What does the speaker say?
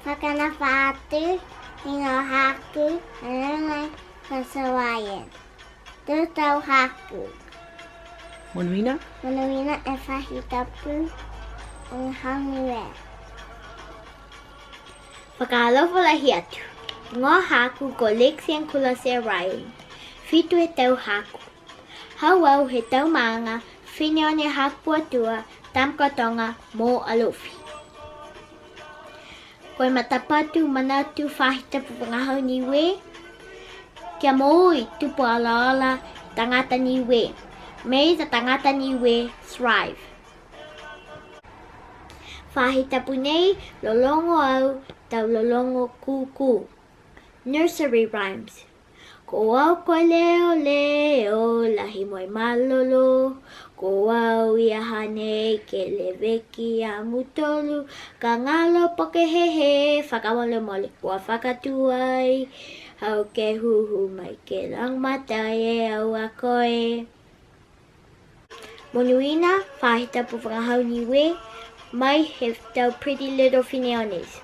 Fakanafatu, Hinohaku, and Kasawaian. Tutau Haku. Monuina? Monuina e Faahi Tapu, and Niue. Vagahau lahi atu. Ngō haku ko leksian kula se rai. Fitu he tau haku. Hauau he tau maanga, Fineones haku atua, tamkatonga mo alofi. Koe matapatu manatu Faahi Tapu Vagahau Niue. Kia moi tupu ala tangata Niue. May the tangata Niue thrive. Faahi Tapu nei lolongo au tau lolongo kuku. Nursery rhymes. Ko au koe leoleo, lahi moi malolo. Ko au ia hane ke leveki a mutolu. Ka galo poke hehe, fakamolemole kua fakatuai. Hau ke huhu mai ke lagomatai e au a koe. Monuina, Faahi Tapu Vagahau Niue, mai he tau pretty little Fineones.